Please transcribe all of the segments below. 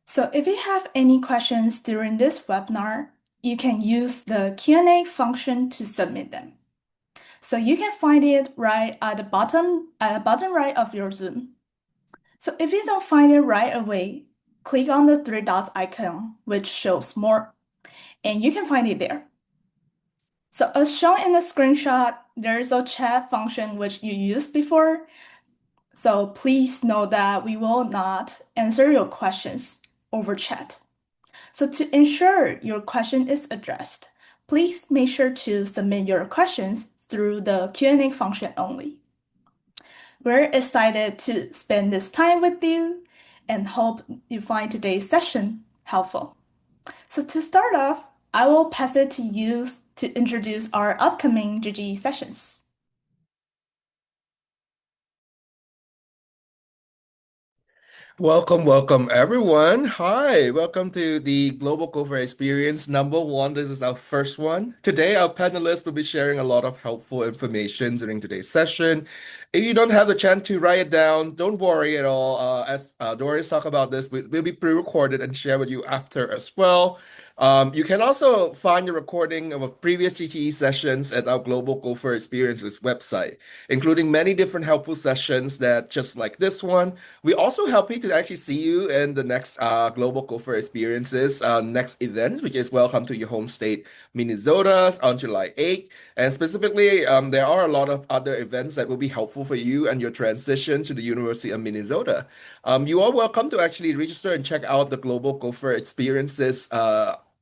So if you have any questions during this webinar, you can use the Q&A function to submit them. So you can find it right at the bottom right of your Zoom. So if you don't find it right away, click on the three dots icon, which shows more, and you can find it there. So as shown in the screenshot, there is a chat function which you used before. So please know that we will not answer your questions over chat. So to ensure your question is addressed, please make sure to submit your questions through the Q&A function only. We're excited to spend this time with you and hope you find today's session helpful. So to start off, I will pass it to you to introduce our upcoming GGE sessions. Welcome everyone. Hi, welcome to the Global Cover Experience number one. This is our first one. Today, our panelists will be sharing a lot of helpful information during today's session. If you don't have the chance to write it down, don't worry at all. As Doris talked about this, will be pre-recorded and share with you after as well. You can also find the recording of previous GTE sessions at our Global Gopher Experiences website, including many different helpful sessions that just like this one. We also happy to actually see you in the next Global Gopher Experiences next event, which is Welcome to Your Home State, Minnesota on July 8th. And specifically, there are a lot of other events that will be helpful for you and your transition to the University of Minnesota. You are welcome to actually register and check out the Global Gopher Experiences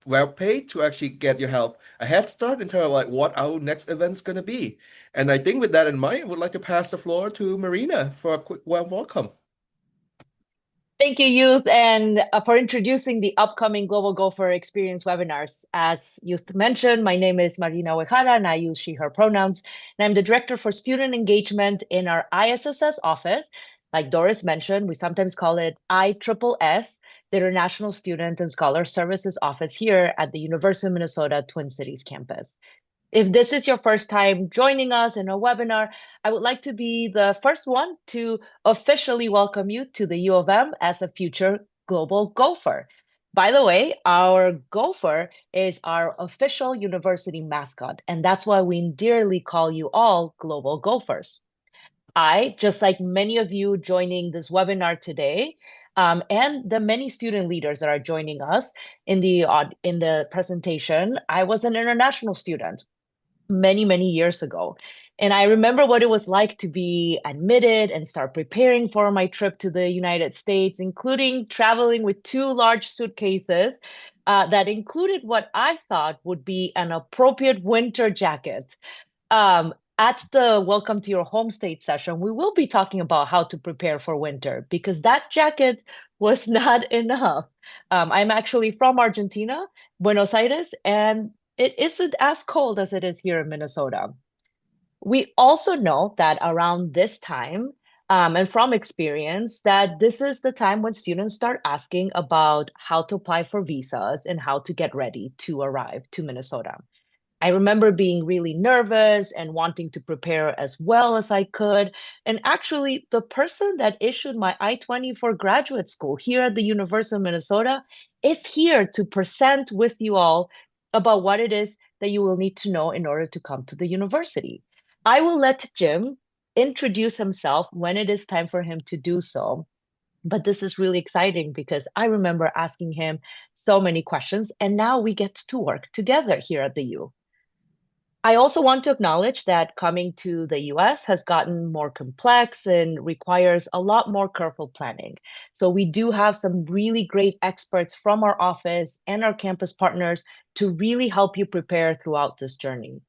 webpage to actually get your help a head start into like what our next event's going to be. And I think with that in mind, I would like to pass the floor to Marina for a quick welcome. Thank you, Youth, and for introducing the upcoming Global Gopher Experience webinars. As Youth mentioned, my name is Marina Uehara, and I use she, her pronouns. And I'm the Director for Student Engagement in our ISSS office. Like Doris mentioned, we sometimes call it ISSS, the International Student and Scholar Services Office here at the University of Minnesota Twin Cities campus. If this is your first time joining us in a webinar, I would like to be the first one to officially welcome you to the U of M as a future Global Gopher. By the way, our Gopher is our official university mascot, and that's why we dearly call you all Global Gophers. I, just like many of you joining this webinar today, and the many student leaders that are joining us in the presentation, I was an international student many years ago. And I remember what it was like to be admitted and start preparing for my trip to the United States, including traveling with two large suitcases that included what I thought would be an appropriate winter jacket. At the Welcome to Your Home State session, we will be talking about how to prepare for winter because that jacket was not enough. I'm actually from Argentina, Buenos Aires, and it isn't as cold as it is here in Minnesota. We also know that around this time, and from experience, that this is the time when students start asking about how to apply for visas and how to get ready to arrive to Minnesota. I remember being really nervous and wanting to prepare as well as I could. And actually, the person that issued my I-20 for graduate school here at the University of Minnesota is here to present with you all about what it is that you will need to know in order to come to the university. I will let Jim introduce himself when it is time for him to do so. But this is really exciting because I remember asking him so many questions, and now we get to work together here at the U. I also want to acknowledge that coming to the US has gotten more complex and requires a lot more careful planning. So we do have some really great experts from our office and our campus partners to really help you prepare throughout this journey.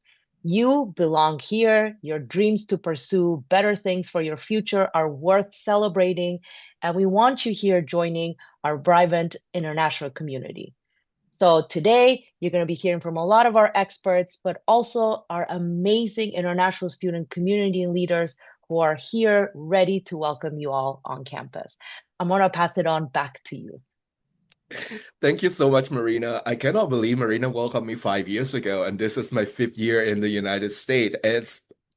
You belong here. Your dreams to pursue better things for your future are worth celebrating, and we want you here joining our vibrant international community. So today, you're going to be hearing from a lot of our experts, but also our amazing international student community and leaders who are here ready to welcome you all on campus. I'm going to pass it on back to you. Thank you so much, Marina. I cannot believe Marina welcomed me 5 years ago, and this is my fifth year in the United States.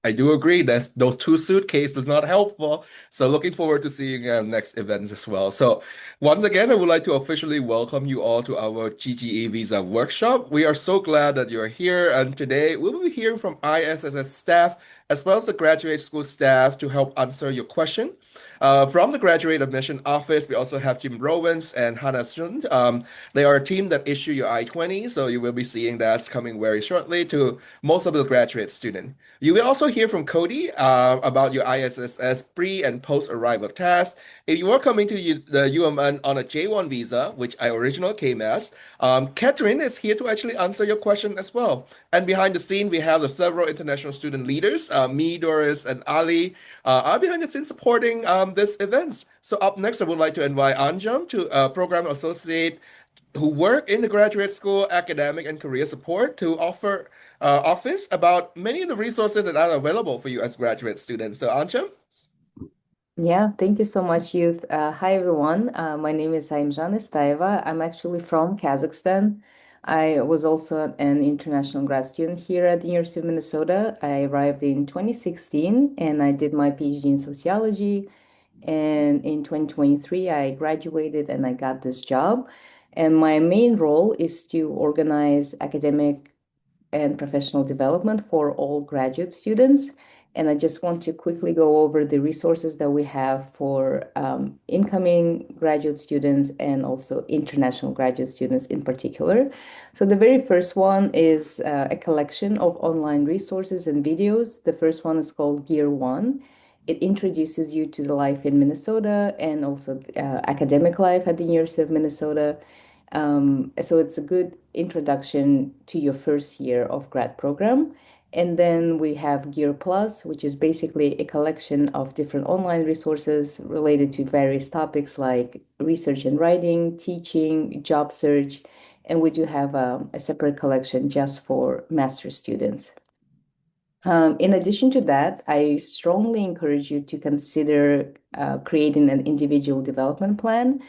I do agree that those two suitcases was not helpful. So looking forward to seeing next events as well. So once again, I would like to officially welcome you all to our GGE Visa workshop. We are so glad that you're here. And today we will be hearing from ISSS staff as well as the graduate school staff to help answer your question. From the graduate admission office, we also have Jim Rowans and Hannah Sund. They are a team that issue your I-20, so you will be seeing that coming very shortly to most of the graduate students. You will also hear from Cody about your ISSS pre and post arrival tasks. If you are coming to the UMN on a J1 visa, which I originally came as, Catherine is here to actually answer your question as well. And behind the scene, we have the several international student leaders, me, Doris, and Ali, are behind the scenes supporting this events. So up next, I would like to invite Anjum to program associate who work in the graduate school, academic, and career support to offer office about many of the resources that are available for you as graduate students. So, Ancham? Yeah, thank you so much, Youth. Hi, everyone. My name is Aimjan Estaeva. I'm actually from Kazakhstan. I was also an international grad student here at the University of Minnesota. I arrived in 2016 and I did my PhD in sociology. And in 2023, I graduated and I got this job. And my main role is to organize academic and professional development for all graduate students. And I just want to quickly go over the resources that we have for incoming graduate students and also international graduate students in particular. So the very first one is a collection of online resources and videos. The first one is called Gear One. It introduces you to the life in Minnesota and also academic life at the University of Minnesota. So it's a good introduction to your first year of grad program. And then we have Gear Plus, which is basically a collection of different online resources related to various topics like research and writing, teaching, job search. And we do have a separate collection just for master students. In addition to that, I strongly encourage you to consider creating an individual development plan.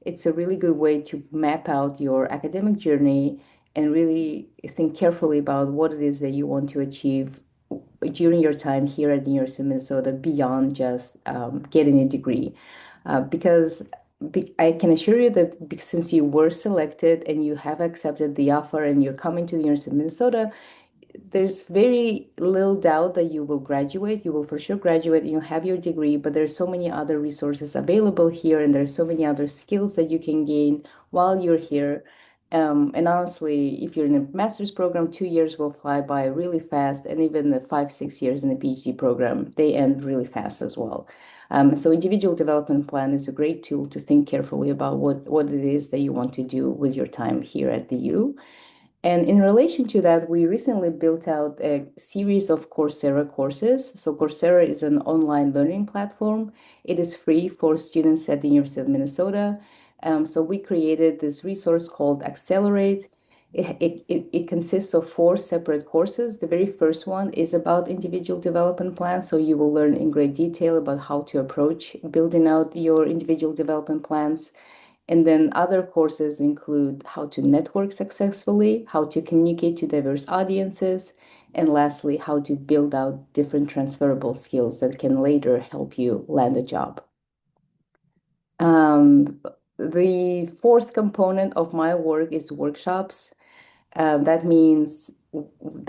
It's a really good way to map out your academic journey and really think carefully about what it is that you want to achieve during your time here at the University of Minnesota beyond just getting a degree. Because I can assure you that since you were selected and you have accepted the offer and you're coming to the University of Minnesota, there's very little doubt that you will graduate. You will for sure graduate and you'll have your degree, but there's so many other resources available here, and there's so many other skills that you can gain while you're here. And honestly, if you're in a master's program, 2 years will fly by really fast, and even the 5, 6 years in a PhD program, they end really fast as well. So individual development plan is a great tool to think carefully about what it is that you want to do with your time here at the U. And in relation to that, we recently built out a series of Coursera courses. So Coursera is an online learning platform. It is free for students at the University of Minnesota. So we created this resource called Accelerate. It consists of 4 separate courses. The very first one is about individual development plans. So you will learn in great detail about how to approach building out your individual development plans. And then other courses include how to network successfully, how to communicate to diverse audiences, and lastly, how to build out different transferable skills that can later help you land a job. The fourth component of my work is workshops. That means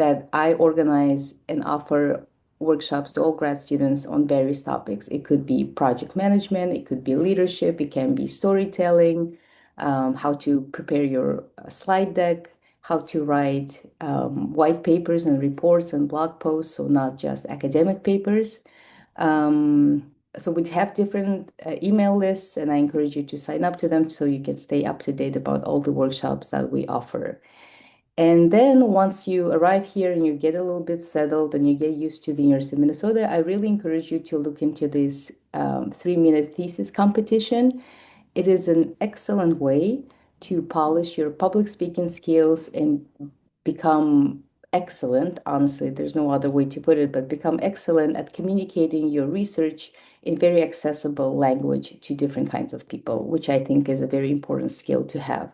that I organize and offer workshops to all grad students on various topics. It could be project management, it could be leadership, it can be storytelling, how to prepare your slide deck, how to write white papers and reports and blog posts, so not just academic papers. So we have different email lists, and I encourage you to sign up to them so you can stay up to date about all the workshops that we offer. And then once you arrive here and you get a little bit settled and you get used to the University of Minnesota, I really encourage you to look into this 3-minute thesis competition. It is an excellent way to polish your public speaking skills and become excellent. Honestly, there's no other way to put it, but become excellent at communicating your research in very accessible language to different kinds of people, which I think is a very important skill to have.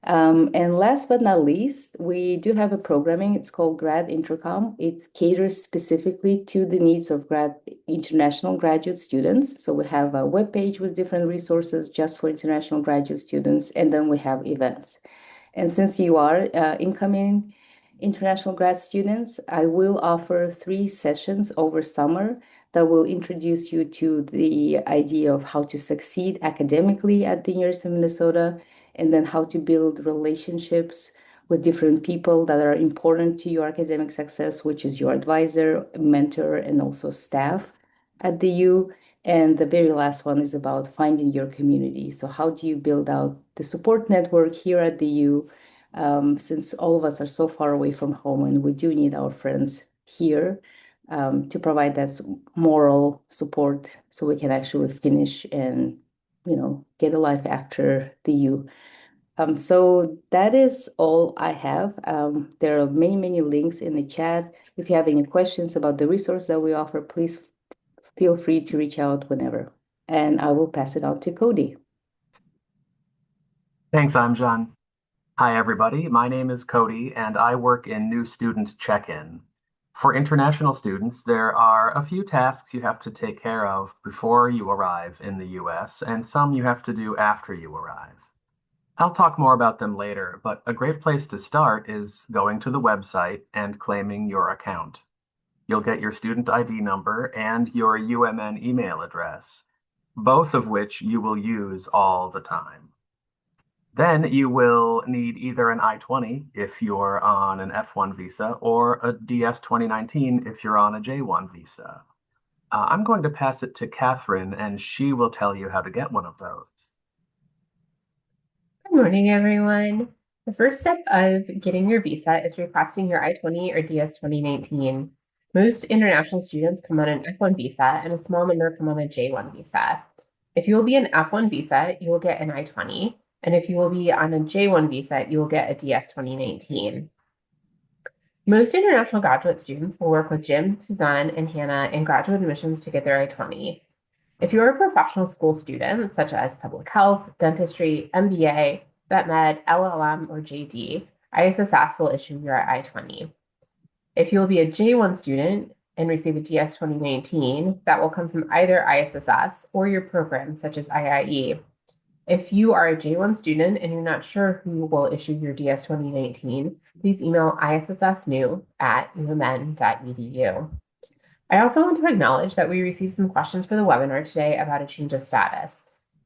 And last but not least, we do have a programming. It's called Grad Intercom. It caters specifically to the needs of international graduate students. So we have a webpage with different resources just for international graduate students, and then we have events. And since you are incoming international grad students, I will offer 3 sessions over summer that will introduce you to the idea of how to succeed academically at the University of Minnesota, and then how to build relationships with different people that are important to your academic success, which is your advisor, mentor, and also staff at the U. And the very last one is about finding your community. So how do you build out the support network here at the U? Since all of us are so far away from home and we do need our friends here to provide that moral support so we can actually finish and, get a life after the U. So that is all I have. There are many, many links in the chat. If you have any questions about the resource that we offer, please feel free to reach out whenever. And I will pass it on to Cody. Thanks, I'm John. Hi, everybody. My name is Cody, and I work in new student check-in. For international students, there are a few tasks you have to take care of before you arrive in the US, and some you have to do after you arrive. I'll talk more about them later, but a great place to start is going to the website and claiming your account. You'll get your student ID number and your UMN email address, both of which you will use all the time. Then you will need either an I-20 if you're on an F1 visa or a DS 2019 if you're on a J1 visa. I'm going to pass it to Catherine, and she will tell you how to get one of those. Good morning, everyone. The first step of getting your visa is requesting your I-20 or DS 2019. Most international students come on an F1 visa, and a small number come on a J1 visa. If you will be an F1 visa, you will get an I-20. And if you will be on a J1 visa, you will get a DS 2019. Most international graduate students will work with Jim, Suzanne, and Hannah in graduate admissions to get their I-20. If you're a professional school student, such as public health, dentistry, MBA, vet med, LLM, or JD, ISSS will issue your I-20. If you will be a J1 student and receive a DS 2019, that will come from either ISSS or your program, such as IIE. If you are a J1 student and you're not sure who will issue your DS 2019, please email issssnew@umn.edu. I also want to acknowledge that we received some questions for the webinar today about a change of status.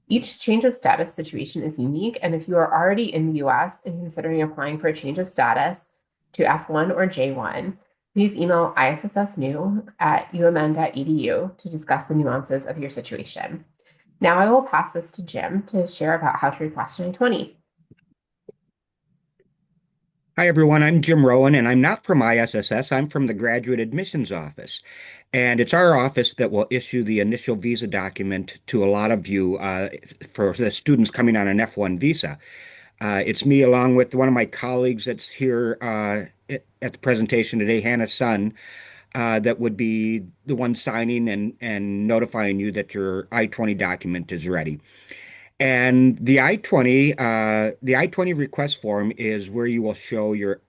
Each change of status situation is unique, and if you are already in the US and considering applying for a change of status to F1 or J1, please email issssnew@umn.edu to discuss the nuances of your situation. Now I will pass this to Jim to share about how to request an I-20. Hi, everyone. I'm Jim Rowan, and I'm not from ISSS. I'm from the Graduate Admissions Office. And it's our office that will issue the initial visa document to a lot of you for the students coming on an F1 visa. It's me, along with one of my colleagues that's here at the presentation today, Hannah's son, that would be the one signing and notifying you that your I-20 document is ready. And the I-20 request form is where you will show your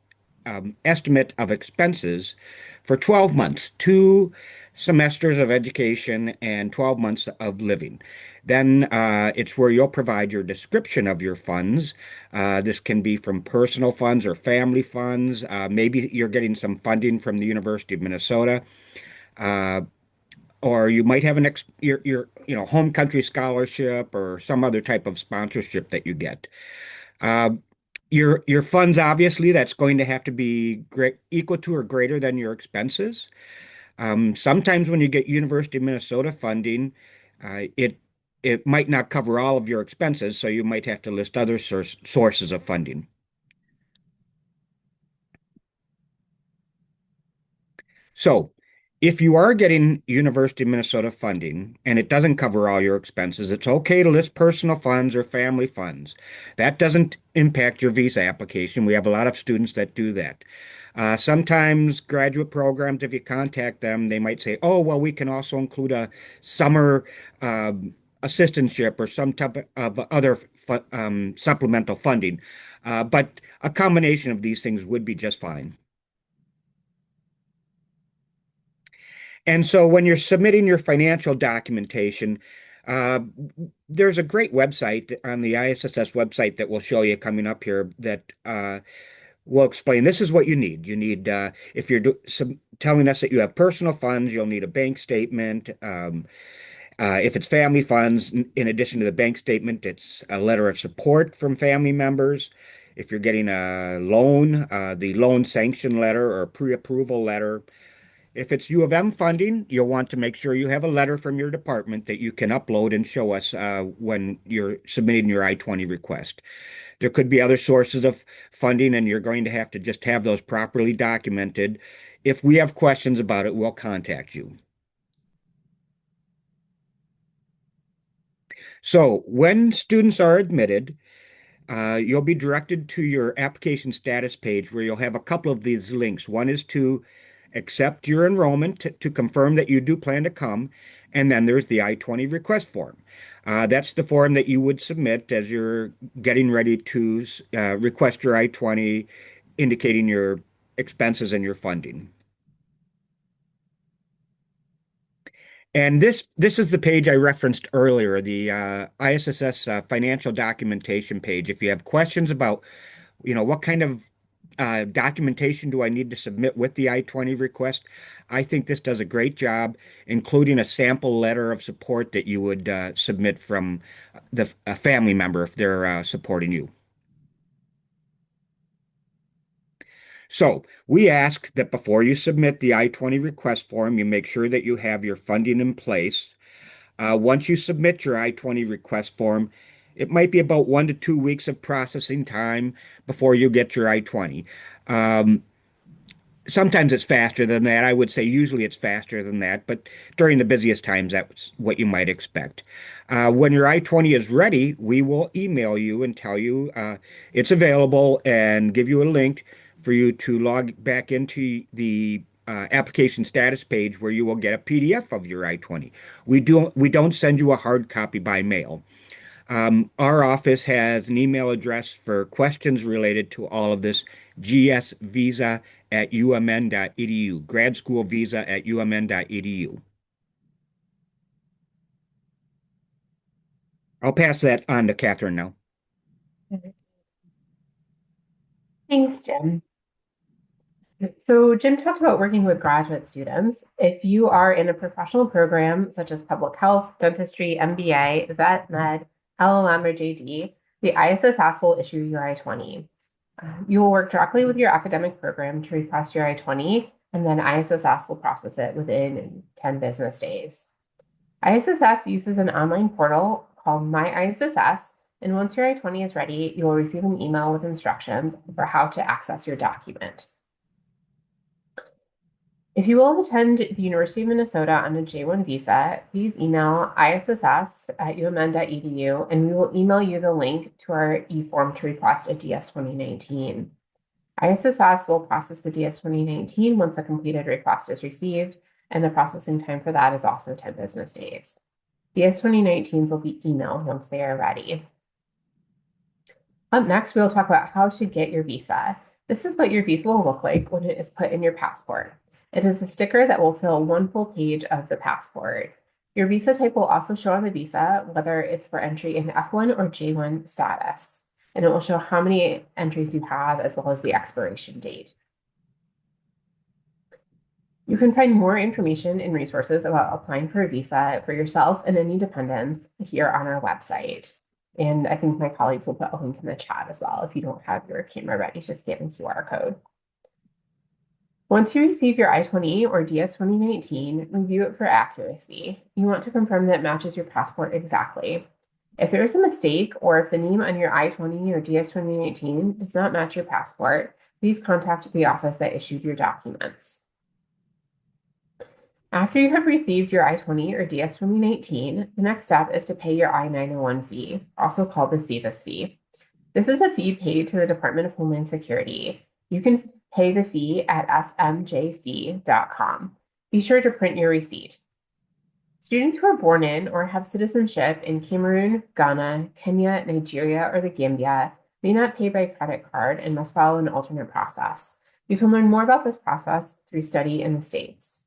estimate of expenses for 12 months, 2 semesters of education and 12 months of living. Then it's where you'll provide your description of your funds. This can be from personal funds or family funds. Maybe you're getting some funding from the University of Minnesota. Or you might have your home country scholarship or some other type of sponsorship that you get. Uh, your funds, obviously, that's going to have to be equal to or greater than your expenses. Sometimes when you get University of Minnesota funding, it might not cover all of your expenses, so you might have to list other sources of funding. So, if you are getting University of Minnesota funding and it doesn't cover all your expenses, it's okay to list personal funds or family funds. That doesn't impact your visa application. We have a lot of students that do that. Sometimes graduate programs, if you contact them, they might say, oh, well, we can also include a summer assistantship or some type of other supplemental funding. But a combination of these things would be just fine. And so when you're submitting your financial documentation, uh, there's a great website on the ISSS website that we'll show you coming up here that will explain this is what you need. You need, if you're telling us that you have personal funds, you'll need a bank statement. If it's family funds, in addition to the bank statement, it's a letter of support from family members. If you're getting a loan, the loan sanction letter or pre-approval letter. If it's U of M funding, you'll want to make sure you have a letter from your department that you can upload and show us when you're submitting your I-20 request. There could be other sources of funding, and you're going to have to just have those properly documented. If we have questions about it, we'll contact you. So when students are admitted, you'll be directed to your application status page where you'll have a couple of these links. One is to accept your enrollment to confirm that you do plan to come, and then there's the I-20 request form. That's the form that you would submit as you're getting ready to request your I-20, indicating your expenses and your funding. And this is the page I referenced earlier, the ISSS financial documentation page. If you have questions about, what kind of documentation do I need to submit with the I-20 request, I think this does a great job, including a sample letter of support that you would submit from a family member if they're supporting you. So we ask that before you submit the I-20 request form, you make sure that you have your funding in place. Once you submit your I-20 request form, it might be about 1 to 2 weeks of processing time before you get your I-20. Sometimes it's faster than that. I would say usually it's faster than that, but during the busiest times, that's what you might expect. When your I-20 is ready, we will email you and tell you it's available and give you a link for you to log back into the application status page where you will get a PDF of your I-20. We don't send you a hard copy by mail. Our office has an email address for questions related to all of this, gsvisa@umn.edu, gradschoolvisa@umn.edu. I'll pass that on to Catherine now. Thanks, Jim. So Jim talked about working with graduate students. If you are in a professional program such as public health, dentistry, MBA, vet med, LLM, or JD, the ISSS will issue your I-20. You will work directly with your academic program to request your I-20, and then ISSS will process it within 10 business days. ISSS uses an online portal called My ISSS, and once your I-20 is ready, you will receive an email with instructions for how to access your document. If you will attend the University of Minnesota on a J1 visa, please email ISSS@umn.edu, and we will email you the link to our e-form to request a DS 2019. ISSS will process the DS 2019 once a completed request is received, and the processing time for that is also 10 business days. DS 2019s will be emailed once they are ready. Up next, we'll talk about how to get your visa. This is what your visa will look like when it is put in your passport. It is a sticker that will fill one full page of the passport. Your visa type will also show on the visa whether it's for entry in F1 or J1 status, and it will show how many entries you have as well as the expiration date. You can find more information and resources about applying for a visa for yourself and any dependents here on our website. And I think my colleagues will put a link in the chat as well if you don't have your camera ready to scan the QR code. Once you receive your I-20 or DS 2019, review it for accuracy. You want to confirm that it matches your passport exactly. If there is a mistake or if the name on your I-20 or DS 2019 does not match your passport, please contact the office that issued your documents. After you have received your I-20 or DS 2019, the next step is to pay your I-901 fee, also called the SEVIS fee. This is a fee paid to the Department of Homeland Security. You can pay the fee at fmjfee.com. Be sure to print your receipt. Students who are born in or have citizenship in Cameroon, Ghana, Kenya, Nigeria, or the Gambia may not pay by credit card and must follow an alternate process. You can learn more about this process through study in the States.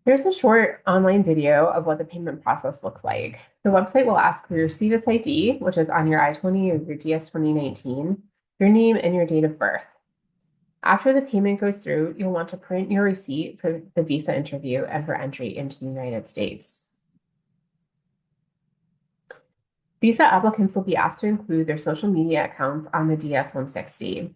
Here's a short online video of what the payment process looks like. The website will ask for your CVIS ID, which is on your I-20 or your DS 2019, your name, and your date of birth. After the payment goes through, you'll want to print your receipt for the visa interview and for entry into the United States. Visa applicants will be asked to include their social media accounts on the DS-160.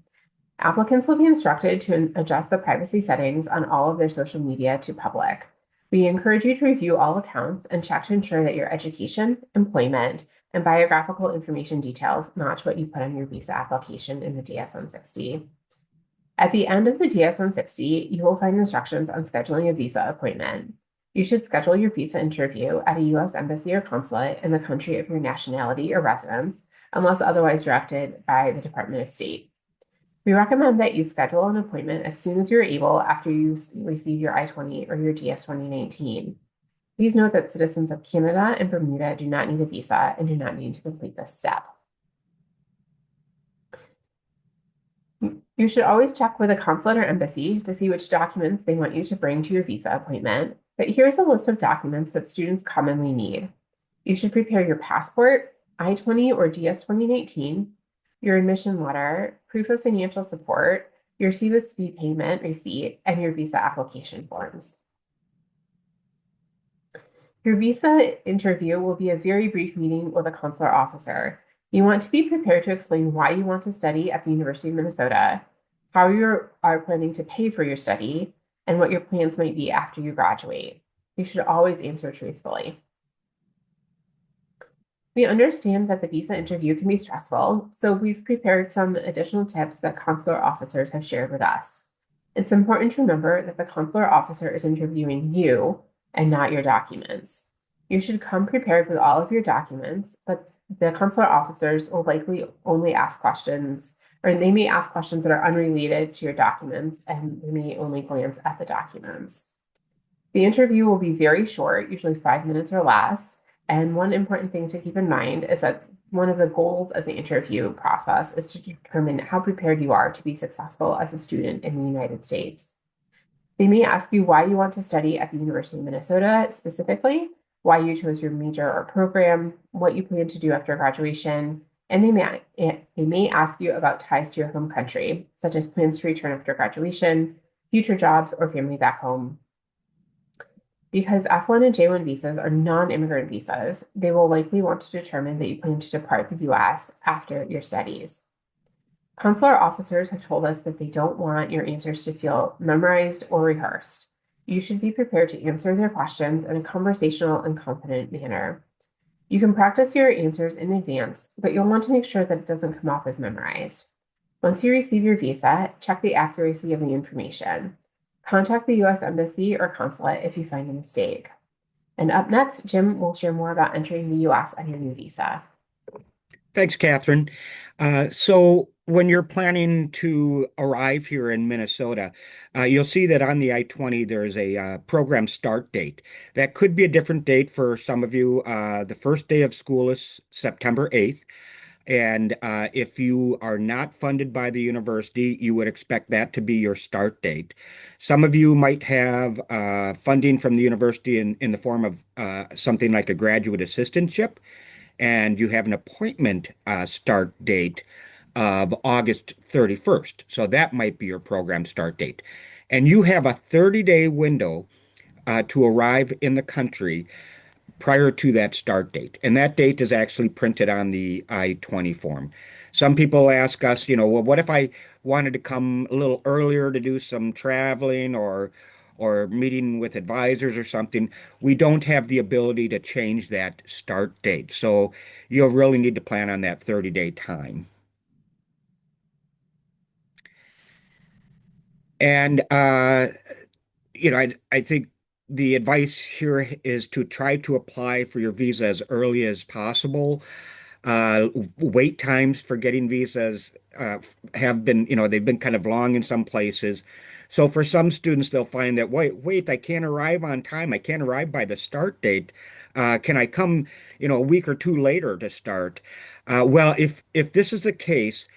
Applicants will be instructed to adjust the privacy settings on all of their social media to public. We encourage you to review all accounts and check to ensure that your education, employment, and biographical information details match what you put on your visa application in the DS-160. At the end of the DS-160, you will find instructions on scheduling a visa appointment. You should schedule your visa interview at a U.S. embassy or consulate in the country of your nationality or residence, unless otherwise directed by the Department of State. We recommend that you schedule an appointment as soon as you're able after you receive your I-20 or your DS 2019. Please note that citizens of Canada and Bermuda do not need a visa and do not need to complete this step. You should always check with a consulate or embassy to see which documents they want you to bring to your visa appointment, but here's a list of documents that students commonly need. You should prepare your passport, I-20 or DS 2019, your admission letter, proof of financial support, your CVIS fee payment receipt, and your visa application forms. Your visa interview will be a very brief meeting with a consular officer. You want to be prepared to explain why you want to study at the University of Minnesota, how you are planning to pay for your study, and what your plans might be after you graduate. You should always answer truthfully. We understand that the visa interview can be stressful, so we've prepared some additional tips that consular officers have shared with us. It's important to remember that the consular officer is interviewing you and not your documents. You should come prepared with all of your documents, but the consular officers will likely only ask questions, or they may ask questions that are unrelated to your documents, and they may only glance at the documents. The interview will be very short, usually 5 minutes or less. And one important thing to keep in mind is that one of the goals of the interview process is to determine how prepared you are to be successful as a student in the United States. They may ask you why you want to study at the University of Minnesota specifically, why you chose your major or program, what you plan to do after graduation, and they may ask you about ties to your home country, such as plans to return after graduation, future jobs, or family back home. Because F1 and J1 visas are non-immigrant visas, they will likely want to determine that you plan to depart the US after your studies. Consular officers have told us that they don't want your answers to feel memorized or rehearsed. You should be prepared to answer their questions in a conversational and confident manner. You can practice your answers in advance, but you'll want to make sure that it doesn't come off as memorized. Once you receive your visa, check the accuracy of the information. Contact the U.S. Embassy or consulate if you find a mistake. And up next, Jim will share more about entering the U.S. on your new visa. Thanks, Catherine. So when you're planning to arrive here in Minnesota, you'll see that on the I-20 there's a program start date. That could be a different date for some of you. The first day of school is September 8th. And if you are not funded by the university, you would expect that to be your start date. Some of you might have funding from the university in the form of something like a graduate assistantship, and you have an appointment start date of August 31st. So that might be your program start date. And you have a 30-day window to arrive in the country prior to that start date. And that date is actually printed on the I-20 form. Some people ask us, well, what if I wanted to come a little earlier to do some traveling or meeting with advisors or something? We don't have the ability to change that start date. So you'll really need to plan on that 30-day time. And I think the advice here is to try to apply for your visa as early as possible. Wait times for getting visas have been, they've been kind of long in some places. So for some students, they'll find that, wait, I can't arrive on time. I can't arrive by the start date. Can I come, a week or two later to start? Well, if this is the case,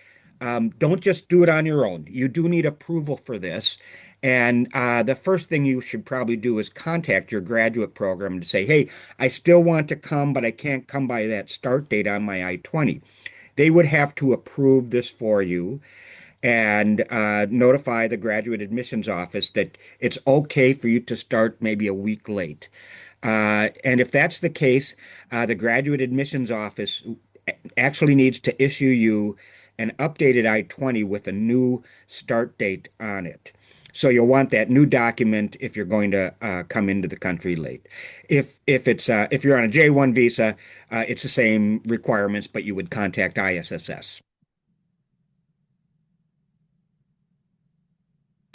don't just do it on your own. You do need approval for this. And the first thing you should probably do is contact your graduate program to say, hey, I still want to come, but I can't come by that start date on my I-20. They would have to approve this for you and notify the graduate admissions office that it's okay for you to start maybe a week late. And if that's the case, the graduate admissions office actually needs to issue you an updated I-20 with a new start date on it. So you'll want that new document if you're going to come into the country late. If you're on a J-1 visa, it's the same requirements, but you would contact ISSS.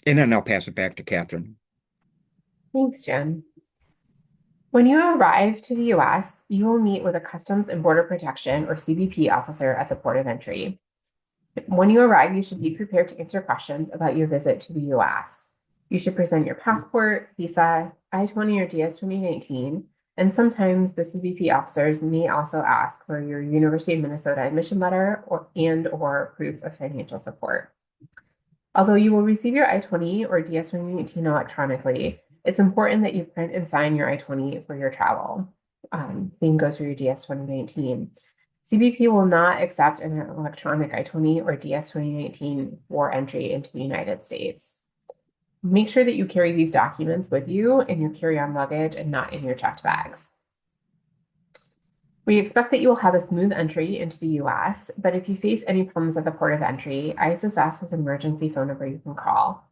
And then I'll pass it back to Catherine. Thanks, Jim. When you arrive to the U.S., you will meet with a Customs and Border Protection or CBP officer at the port of entry. When you arrive, you should be prepared to answer questions about your visit to the U.S. You should present your passport, visa, I-20 or DS-2019, and sometimes the CBP officers may also ask for your University of Minnesota admission letter or proof of financial support. Although you will receive your I-20 or DS-2019 electronically, it's important that you print and sign your I-20 for your travel. Same goes for your DS-2019. CBP will not accept an electronic I-20 or DS-2019 for entry into the United States. Make sure that you carry these documents with you in your carry-on luggage and not in your checked bags. We expect that you will have a smooth entry into the U.S., but if you face any problems at the port of entry, ISSS has an emergency phone number you can call.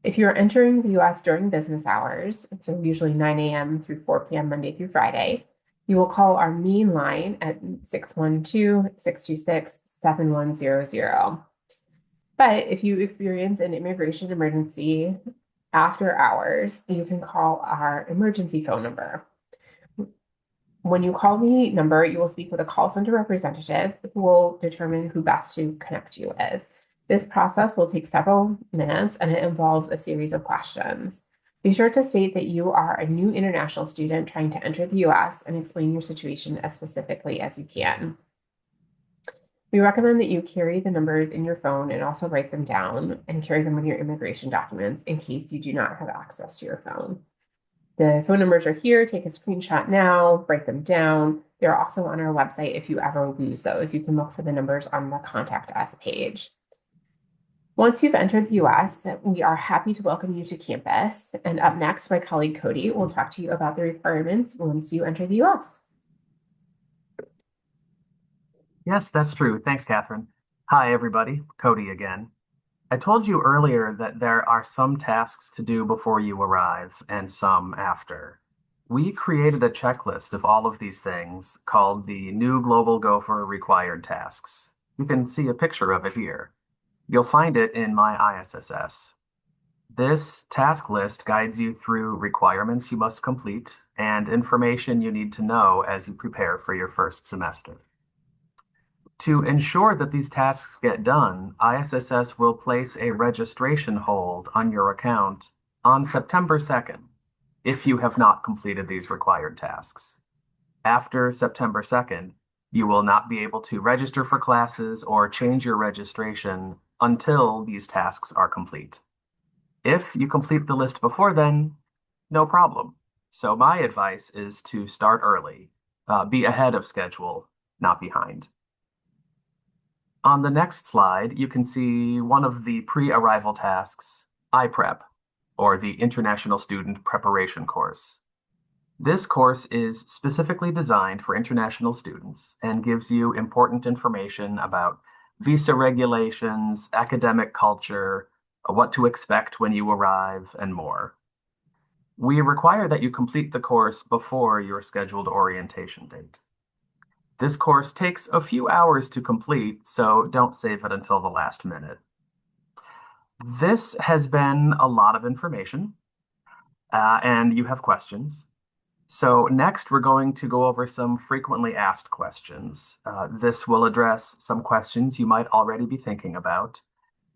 If you are entering the U.S. during business hours, so usually 9 a.m. through 4 p.m. Monday through Friday, you will call our main line at 612-626-7100. But if you experience an immigration emergency after hours, you can call our emergency phone number. When you call the number, you will speak with a call center representative who will determine who best to connect you with. This process will take several minutes and it involves a series of questions. Be sure to state that you are a new international student trying to enter the U.S. and explain your situation as specifically as you can. We recommend that you carry the numbers in your phone and also write them down and carry them with your immigration documents in case you do not have access to your phone. The phone numbers are here. Take a screenshot now, write them down. They're also on our website if you ever lose those. You can look for the numbers on the Contact Us page. Once you've entered the U.S., we are happy to welcome you to campus. And up next, my colleague Cody will talk to you about the requirements once you enter the U.S. Yes, that's true. Thanks, Catherine. Hi, everybody. Cody again. I told you earlier that there are some tasks to do before you arrive and some after. We created a checklist of all of these things called the New Global Gopher Required Tasks. You can see a picture of it here. You'll find it in my ISSS. This task list guides you through requirements you must complete and information you need to know as you prepare for your first semester. To ensure that these tasks get done, ISSS will place a registration hold on your account on September 2nd if you have not completed these required tasks. After September 2nd, you will not be able to register for classes or change your registration until these tasks are complete. If you complete the list before then, no problem. So my advice is to start early, be ahead of schedule, not behind. On the next slide, you can see one of the pre-arrival tasks, iPrep, or the International Student Preparation Course. This course is specifically designed for international students and gives you important information about visa regulations, academic culture, what to expect when you arrive, and more. We require that you complete the course before your scheduled orientation date. This course takes a few hours to complete, so don't save it until the last minute. This has been a lot of information, and you have questions. So next, we're going to go over some frequently asked questions. This will address some questions you might already be thinking about,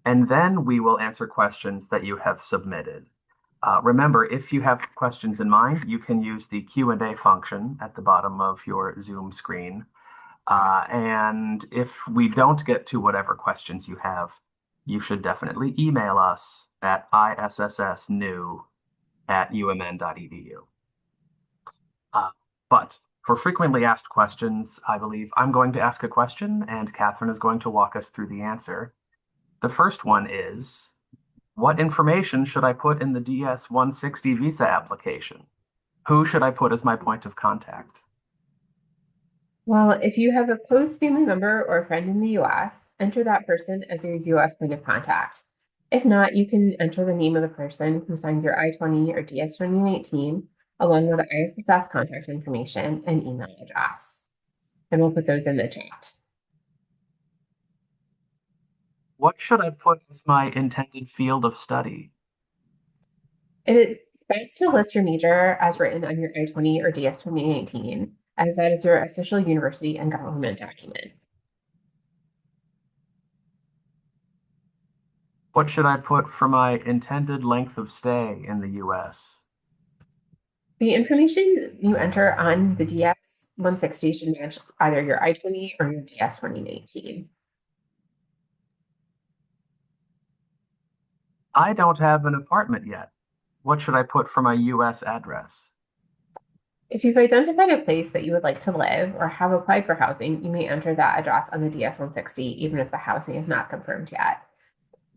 and then we will answer questions that you have submitted. Remember, if you have questions in mind, you can use the Q&A function at the bottom of your Zoom screen. And if we don't get to whatever questions you have, you should definitely email us at issssnew@umn.edu. But for frequently asked questions, I believe I'm going to ask a question and Catherine is going to walk us through the answer. The first one is, what information should I put in the DS-160 visa application? Who should I put as my point of contact? Well, if you have a close family member or friend in the US, enter that person as your US point of contact. If not, you can enter the name of the person who signed your I-20 or DS-2019, along with the ISSS contact information and email address. And we'll put those in the chat. What should I put as my intended field of study? It's best to list your major as written on your I-20 or DS-2019, as that is your official university and government document. What should I put for my intended length of stay in the US? The information you enter on the DS-160 should match either your I-20 or your DS-2019. I don't have an apartment yet. What should I put for my US address? If you've identified a place that you would like to live or have applied for housing, you may enter that address on the DS-160, even if the housing is not confirmed yet.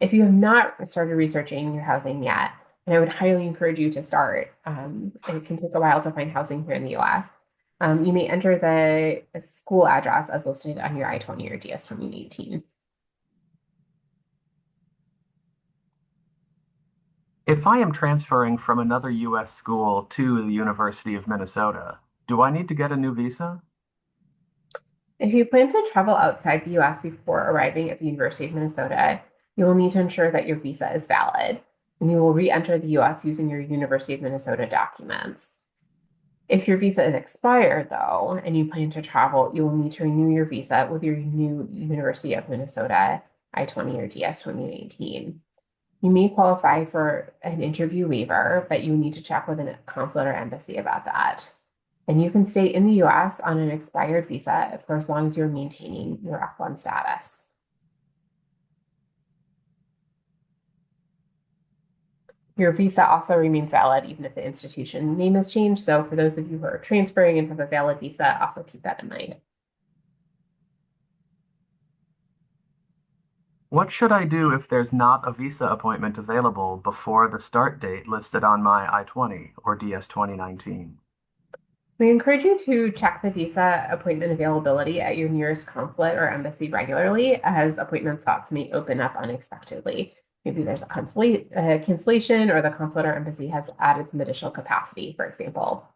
If you have not started researching your housing yet, and I would highly encourage you to start, it can take a while to find housing here in the US. You may enter the school address as listed on your I-20 or DS-2018. If I am transferring from another US school to the University of Minnesota, do I need to get a new visa? If you plan to travel outside the US before arriving at the University of Minnesota, you will need to ensure that your visa is valid, and you will re-enter the US using your University of Minnesota documents. If your visa is expired, though, and you plan to travel, you will need to renew your visa with your new University of Minnesota I-20 or DS-2018. You may qualify for an interview waiver, but you need to check with a consulate or embassy about that. And you can stay in the US on an expired visa for as long as you're maintaining your F1 status. Your visa also remains valid even if the institution name has changed. So for those of you who are transferring and have a valid visa, also keep that in mind. What should I do if there's not a visa appointment available before the start date listed on my I-20 or DS-2019? We encourage you to check the visa appointment availability at your nearest consulate or embassy regularly, as appointment slots may open up unexpectedly. Maybe there's a cancellation, or the consulate or embassy has added some additional capacity, for example.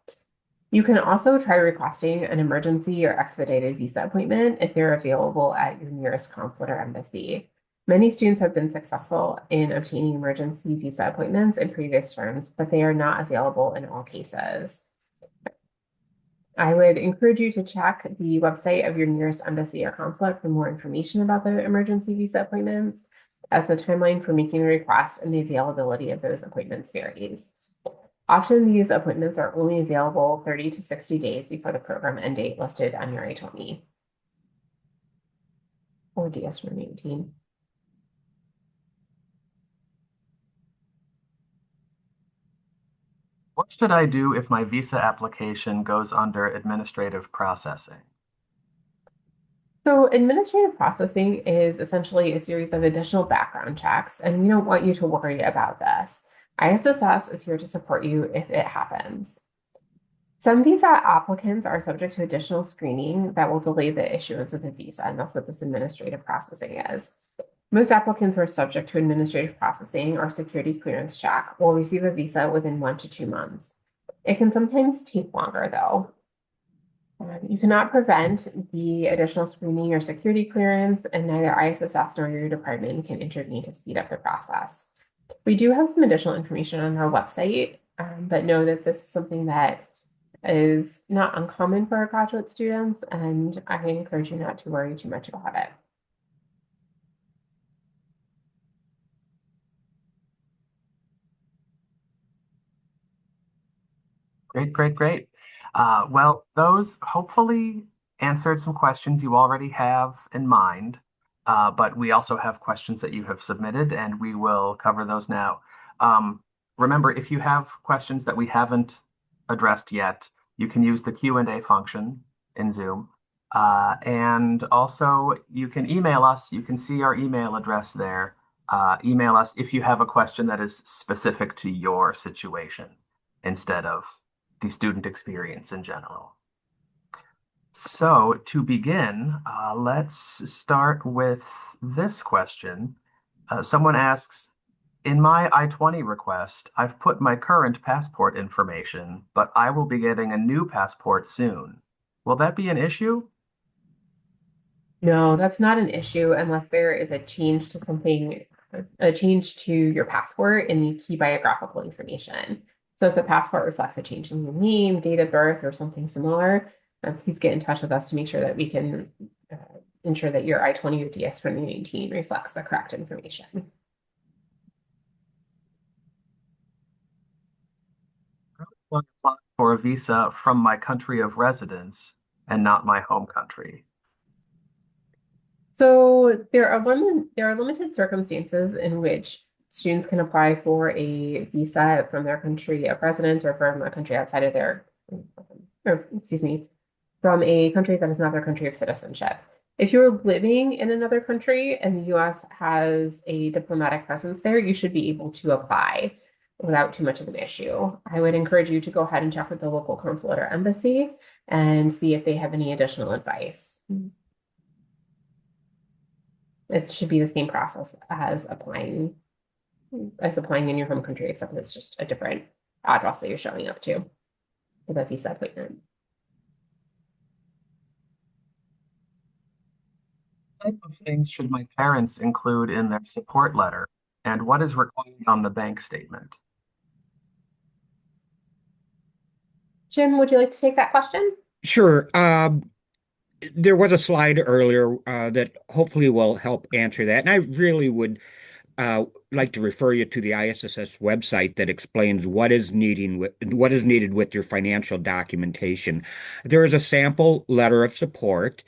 You can also try requesting an emergency or expedited visa appointment if they're available at your nearest consulate or embassy. Many students have been successful in obtaining emergency visa appointments in previous terms, but they are not available in all cases. I would encourage you to check the website of your nearest embassy or consulate for more information about the emergency visa appointments, as the timeline for making the request and the availability of those appointments varies. Often these appointments are only available 30 to 60 days before the program end date listed on your I-20 or DS-2018. What should I do if my visa application goes under administrative processing? So administrative processing is essentially a series of additional background checks, and we don't want you to worry about this. ISSS is here to support you if it happens. Some visa applicants are subject to additional screening that will delay the issuance of the visa, and that's what this administrative processing is. Most applicants who are subject to administrative processing or security clearance check will receive a visa within 1 to 2 months. It can sometimes take longer, though. You cannot prevent the additional screening or security clearance, and neither ISSS nor your department can intervene to speed up the process. We do have some additional information on our website, but know that this is something that is not uncommon for our graduate students, and I encourage you not to worry too much about it. Great, great, great. Well, those hopefully answered some questions you already have in mind, but we also have questions that you have submitted, and we will cover those now. Remember, if you have questions that we haven't addressed yet, you can use the Q&A function in Zoom. And also, you can email us. You can see our email address there. Email us if you have a question that is specific to your situation instead of the student experience in general. So to begin, let's start with this question. Someone asks, in my I-20 request, I've put my current passport information, but I will be getting a new passport soon. Will that be an issue? No, that's not an issue unless there is a change to something, a change to your passport in the key biographical information. So if the passport reflects a change in your name, date of birth, or something similar, please get in touch with us to make sure that we can ensure that your I-20 or DS 2019 reflects the correct information. Well, apply for a visa from my country of residence and not my home country. So there are limited circumstances in which students can apply for a visa from their country of residence or from a country outside of their, or excuse me, from a country that is not their country of citizenship. If you're living in another country and the US has a diplomatic presence there, you should be able to apply without too much of an issue. I would encourage you to go ahead and check with the local consulate or embassy and see if they have any additional advice. It should be the same process as applying in your home country, except it's just a different address that you're showing up to with a visa appointment. What type of things should my parents include in their support letter, and what is required on the bank statement? Jim, would you like to take that question? Sure. There was a slide earlier that hopefully will help answer that. And I really would like to refer you to the ISSS website that explains what is needed with your financial documentation. There is a sample letter of support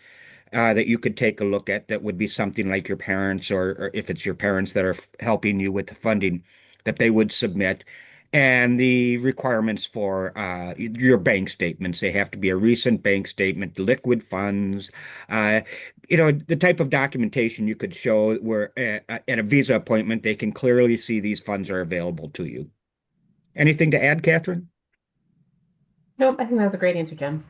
that you could take a look at that would be something like your parents, or if it's your parents that are helping you with the funding, that they would submit. And the requirements for your bank statements, they have to be a recent bank statement, liquid funds, uh, the type of documentation you could show where at a visa appointment, they can clearly see these funds are available to you. Anything to add, Catherine? Nope, I think that was a great answer, Jim.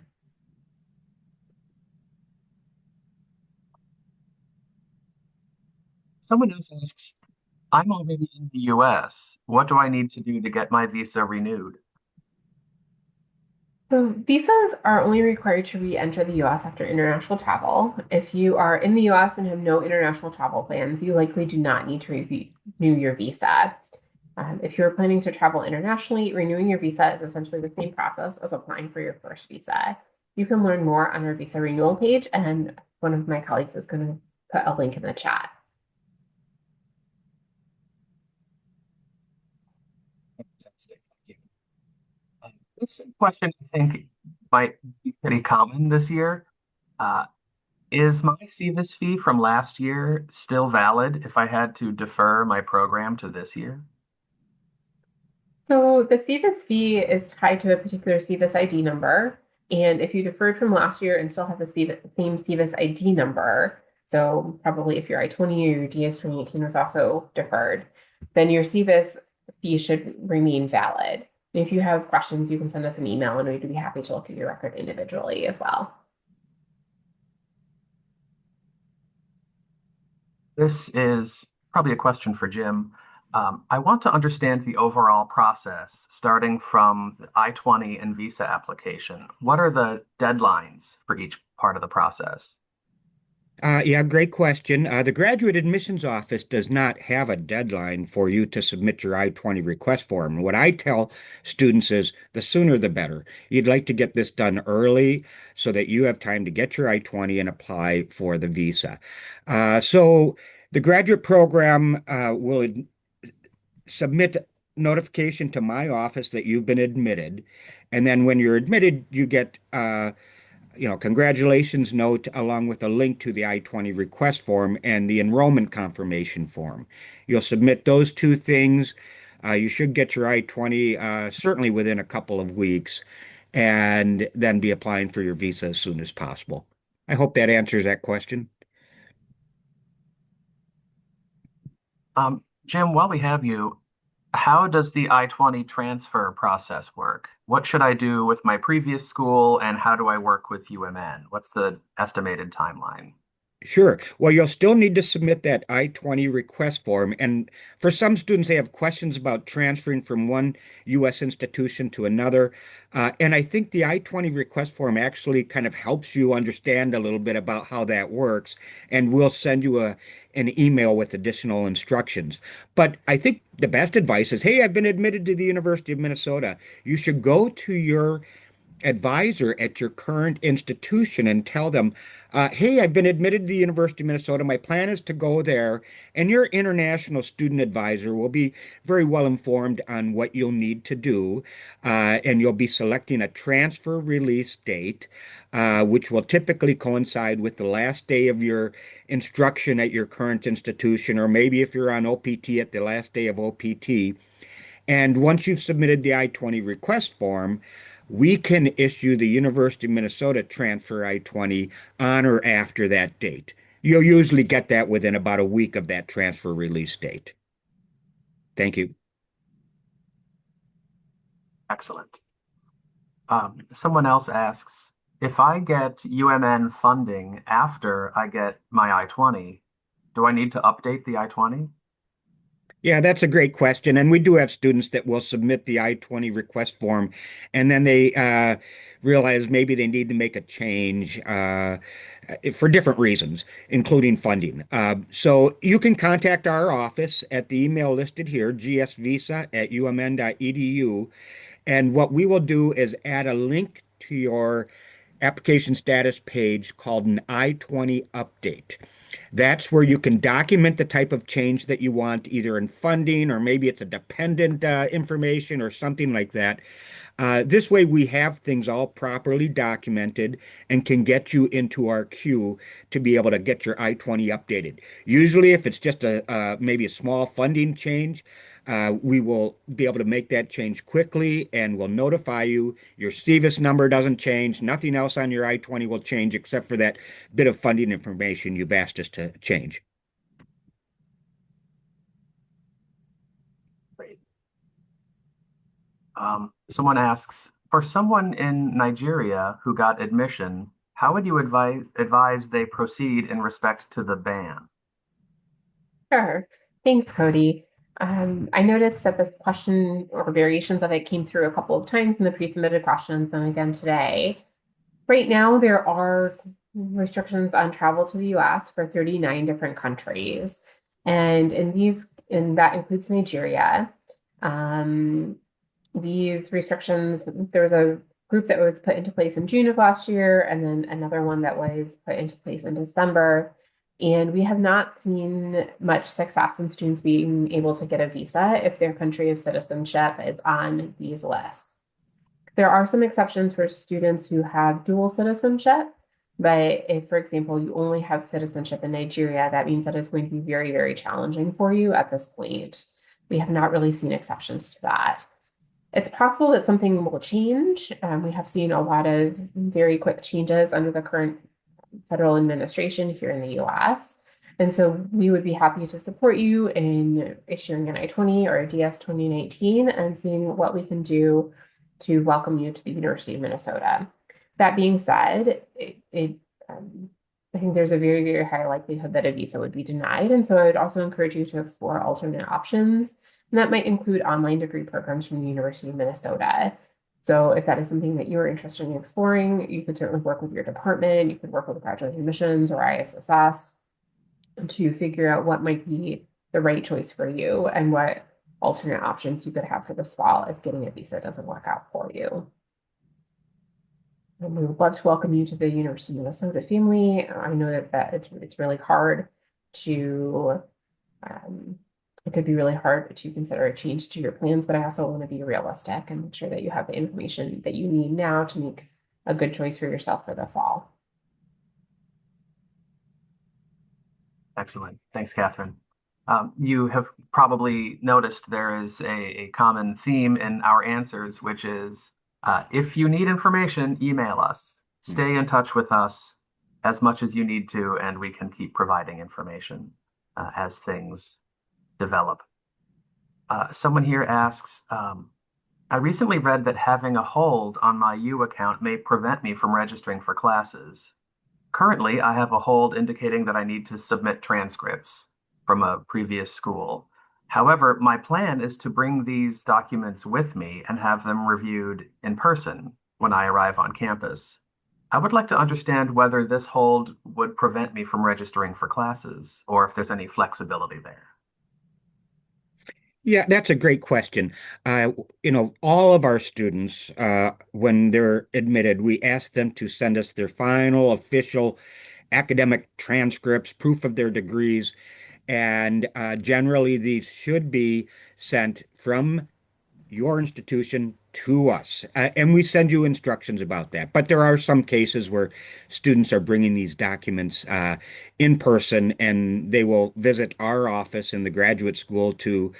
Someone else asks, I'm already in the US. What do I need to do to get my visa renewed? So visas are only required to re-enter the US after international travel. If you are in the US and have no international travel plans, you likely do not need to renew your visa. If you're planning to travel internationally, renewing your visa is essentially the same process as applying for your first visa. You can learn more on our visa renewal page, and one of my colleagues is going to put a link in the chat. Fantastic. Thank you. This question, I think, might be pretty common this year. Uh, is my CVIS fee from last year still valid if I had to defer my program to this year? So the CVIS fee is tied to a particular CVIS ID number. And if you deferred from last year and still have the same CVIS ID number, so probably if your I-20 or your DS 2018 was also deferred, then your CVIS fee should remain valid. And if you have questions, you can send us an email and we'd be happy to look at your record individually as well. This is probably a question for Jim. I want to understand the overall process, starting from the I-20 and visa application. What are the deadlines for each part of the process? Yeah, great question. The Graduate Admissions Office does not have a deadline for you to submit your I-20 request form. What I tell students is the sooner the better. You'd like to get this done early so that you have time to get your I-20 and apply for the visa. So the graduate program will submit notification to my office that you've been admitted, And then when you're admitted, you get congratulations note along with a link to the I-20 request form and the enrollment confirmation form. You'll submit those two things. You should get your I-20 certainly within a couple of weeks, and then be applying for your visa as soon as possible. I hope that answers that question. Jim, while we have you, how does the I-20 transfer process work? What should I do with my previous school, and how do I work with UMN? What's the estimated timeline? Sure. Well, you'll still need to submit that I-20 request form. And for some students, they have questions about transferring from one U.S. institution to another. And I think the I-20 request form actually kind of helps you understand a little bit about how that works. And we'll send you an email with additional instructions. But I think the best advice is, hey, I've been admitted to the University of Minnesota. You should go to your advisor at your current institution and tell them, hey, I've been admitted to the University of Minnesota. My plan is to go there. And your international student advisor will be very well informed on what you'll need to do. And you'll be selecting a transfer release date, which will typically coincide with the last day of your instruction at your current institution, or maybe if you're on OPT at the last day of OPT. And once you've submitted the I-20 request form, we can issue the University of Minnesota transfer I-20 on or after that date. You'll usually get that within about a week of that transfer release date. Thank you. Excellent. Someone else asks, if I get UMN funding after I get my I-20, do I need to update the I-20? Yeah, that's a great question. And we do have students that will submit the I-20 request form, and then they realize maybe they need to make a change for different reasons, including funding. So you can contact our office at the email listed here, gsvisa@umn.edu. And what we will do is add a link to your application status page called an I-20 update. That's where you can document the type of change that you want, either in funding or maybe it's a dependent information or something like that. This way, we have things all properly documented and can get you into our queue to be able to get your I-20 updated. Usually, if it's just maybe a small funding change, we will be able to make that change quickly and we'll notify you. Your SEVIS number doesn't change. Nothing else on your I-20 will change except for that bit of funding information you've asked us to change. Great. Someone asks, for someone in Nigeria who got admission, how would you advise they proceed in respect to the ban? Sure. Thanks, Cody. I noticed that this question or variations of it came through a couple of times in the pre-submitted questions and again today. Right now, there are restrictions on travel to the US for 39 different countries. And that includes Nigeria. These restrictions, there was a group that was put into place in June of last year, and then another one that was put into place in December. And we have not seen much success in students being able to get a visa if their country of citizenship is on these lists. There are some exceptions for students who have dual citizenship, but if, for example, you only have citizenship in Nigeria, that means that it's going to be very, very challenging for you at this point. We have not really seen exceptions to that. It's possible that something will change. We have seen a lot of very quick changes under the current federal administration here in the US. And so we would be happy to support you in issuing an I-20 or a DS 2019 and seeing what we can do to welcome you to the University of Minnesota. That being said, I think there's a very, very high likelihood that a visa would be denied. And so I would also encourage you to explore alternate options. And that might include online degree programs from the University of Minnesota. So if that is something that you're interested in exploring, you could certainly work with your department. You could work with graduate admissions or ISSS to figure out what might be the right choice for you and what alternate options you could have for this fall if getting a visa doesn't work out for you. And we would love to welcome you to the University of Minnesota family. I know that it's really hard to it could be really hard to consider a change to your plans, but I also want to be realistic and make sure that you have the information that you need now to make a good choice for yourself for the fall. Excellent. Thanks, Catherine. You have probably noticed there is a common theme in our answers, which is if you need information, email us. Stay in touch with us as much as you need to, and we can keep providing information as things develop. Someone here asks, I recently read that having a hold on my U account may prevent me from registering for classes. Currently, I have a hold indicating that I need to submit transcripts from a previous school. However, my plan is to bring these documents with me and have them reviewed in person when I arrive on campus. I would like to understand whether this hold would prevent me from registering for classes or if there's any flexibility there. Yeah, that's a great question. All of our students, when they're admitted, we ask them to send us their final official academic transcripts, proof of their degrees, and generally these should be sent from your institution to us. And we send you instructions about that. But there are some cases where students are bringing these documents in person, and they will visit our office in the graduate school to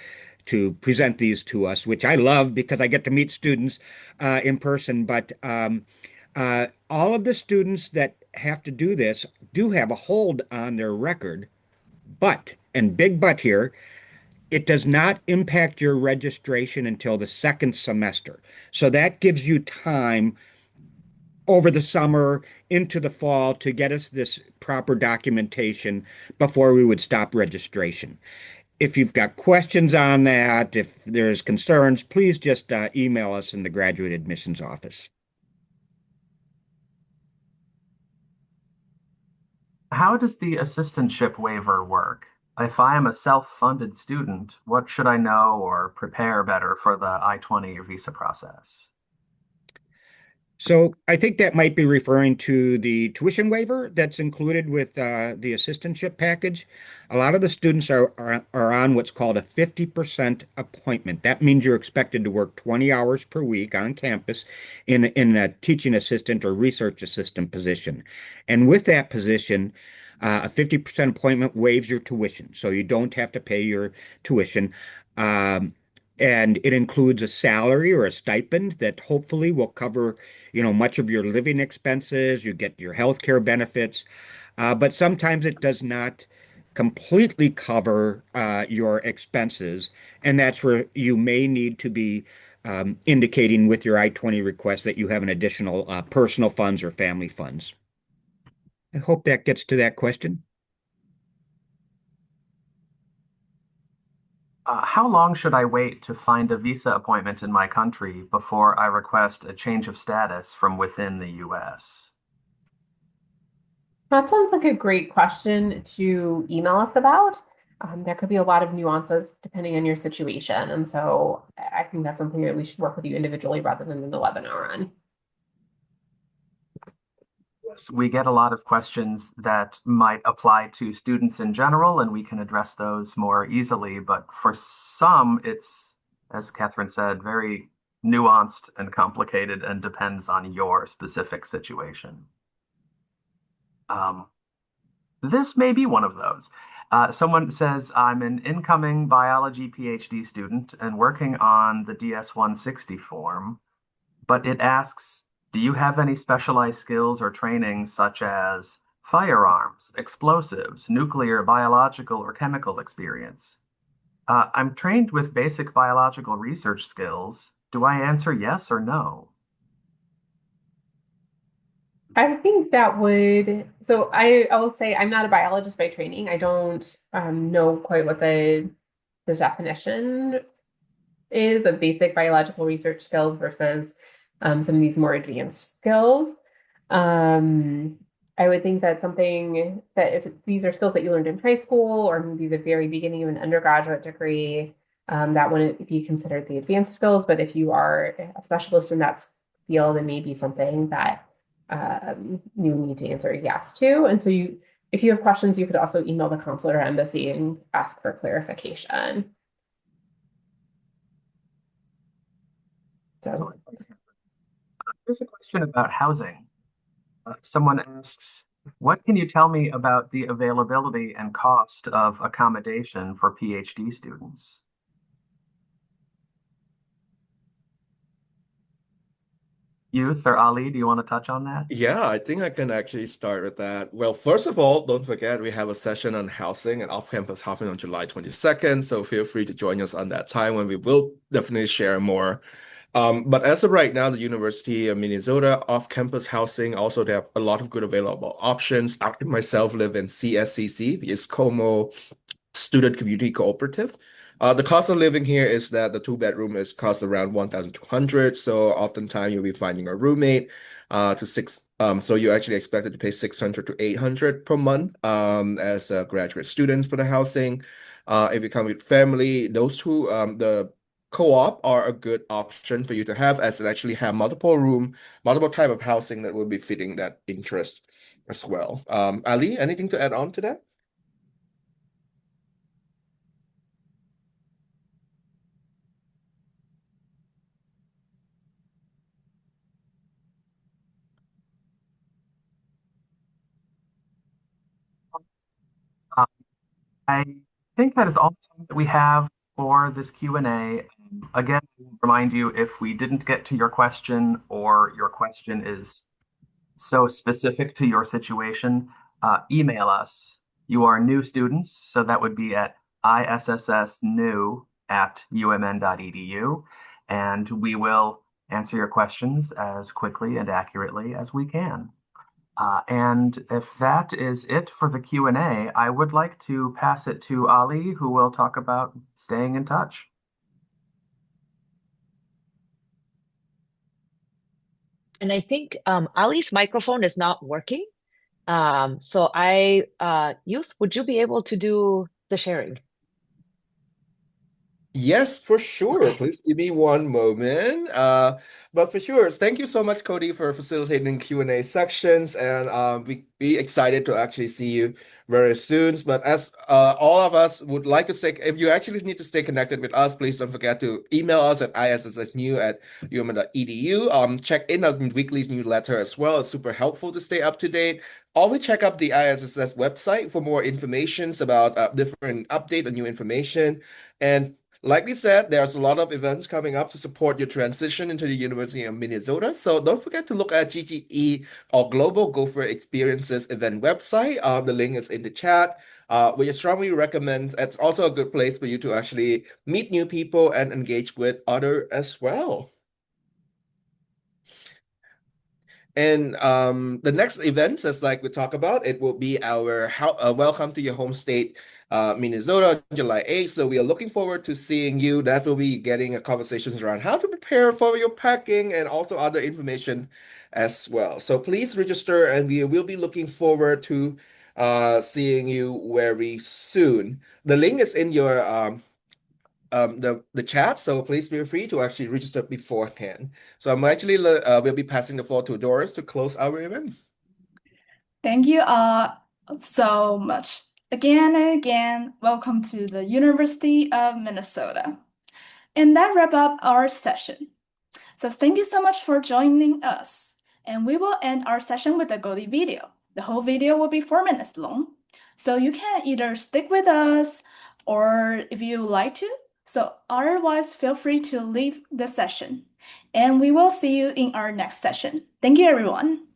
present these to us, which I love because I get to meet students in person. But all of the students that have to do this do have a hold on their record. But, and big but here, it does not impact your registration until the second semester. So that gives you time over the summer into the fall to get us this proper documentation before we would stop registration. If you've got questions on that, if there's concerns, please just email us in the graduate admissions office. How does the assistantship waiver work? If I am a self-funded student, what should I know or prepare better for the I-20 visa process? So I think that might be referring to the tuition waiver that's included with the assistantship package. A lot of the students are on what's called a 50% appointment. That means you're expected to work 20 hours per week on campus in a teaching assistant or research assistant position. And with that position, a 50% appointment waives your tuition, so you don't have to pay your tuition. Um, and it includes a salary or a stipend that hopefully will cover, much of your living expenses. You get your health care benefits, but sometimes it does not completely cover your expenses, and that's where you may need to be indicating with your I-20 request that you have an additional personal funds or family funds. I hope that gets to that question. How long should I wait to find a visa appointment in my country before I request a change of status from within the US? That sounds like a great question to email us about. There could be a lot of nuances depending on your situation. And so I think that's something that we should work with you individually rather than in the webinar on. Yes, we get a lot of questions that might apply to students in general, and we can address those more easily. But for some, it's, as Catherine said, very nuanced and complicated and depends on your specific situation. This may be one of those. Someone says, I'm an incoming biology PhD student and working on the DS-160 form, but it asks, do you have any specialized skills or training such as firearms, explosives, nuclear, biological, or chemical experience? I'm trained with basic biological research skills. Do I answer yes or no? I think that would, so I will say I'm not a biologist by training. I don't know quite what the definition is of basic biological research skills versus some of these more advanced skills. I would think that something that if these are skills that you learned in high school or maybe the very beginning of an undergraduate degree, that wouldn't be considered the advanced skills. But if you are a specialist in that field, it may be something that you need to answer yes to. And so If you have questions, you could also email the consulate or embassy and ask for clarification. So, There's a question about housing. Someone asks, what can you tell me about the availability and cost of accommodation for PhD students? Youth or Ali, do you want to touch on that? Yeah, I think I can actually start with that. Well, first of all, don't forget we have a session on housing and off-campus housing on July 22nd. So feel free to join us on that time when we will definitely share more. But as of right now, the University of Minnesota off-campus housing also they have a lot of good available options. I myself live in CSCC, the Escomo Student Community Cooperative. The cost of living here is that the two-bedroom is cost around 1,200. So oftentimes you'll be finding a roommate to six. So you're actually expected to pay 600 to 800 per month as graduate students for the housing. If you come with family, those two the co-op are a good option for you to have as it actually have multiple type of housing that will be fitting that interest as well. Ali, anything to add on to that? Uh, I think that is all the time that we have for this Q&A. Again, remind you if we didn't get to your question or your question is so specific to your situation, email us. You are new students, so that would be at issssnew@umn.edu, and we will answer your questions as quickly and accurately as we can. And if that is it for the Q&A, I would like to pass it to Ali, who will talk about staying in touch. And I think Ali's microphone is not working. So Youth, would you be able to do the sharing? Yes, for sure. Okay. Please give me one moment. But for sure, thank you so much, Cody, for facilitating Q&A sections, and we be excited to actually see you very soon. But as all of us would like to stay, if you actually need to stay connected with us, please don't forget to email us at issssnew@umn.edu. Check in our weekly newsletter as well. It's super helpful to stay up to date. Always check out the ISSS website for more informations about different update and new information. And like we said, there's a lot of events coming up to support your transition into the University of Minnesota. So don't forget to look at GGE or Global Gopher Experiences event website. The link is in the chat. We strongly recommend it's also a good place for you to actually meet new people and engage with other as well. And the next events, as like we talk about, it will be our Welcome to Your Home State, Minnesota, July 8th. So we are looking forward to seeing you. That will be getting a conversations around how to prepare for your packing and also other information as well. So please register, and we will be looking forward to seeing you very soon. The link is in your the chat, so please feel free to actually register beforehand. So I'm actually will be passing the floor to Doris to close our event. Thank you all so much. Again and again, welcome to the University of Minnesota. And that wrap up our session. So thank you so much for joining us. And we will end our session with a Goldie video. The whole video will be 4 minutes long. So you can either stick with us or if you like to. So otherwise, feel free to leave the session. And we will see you in our next session. Thank you, everyone.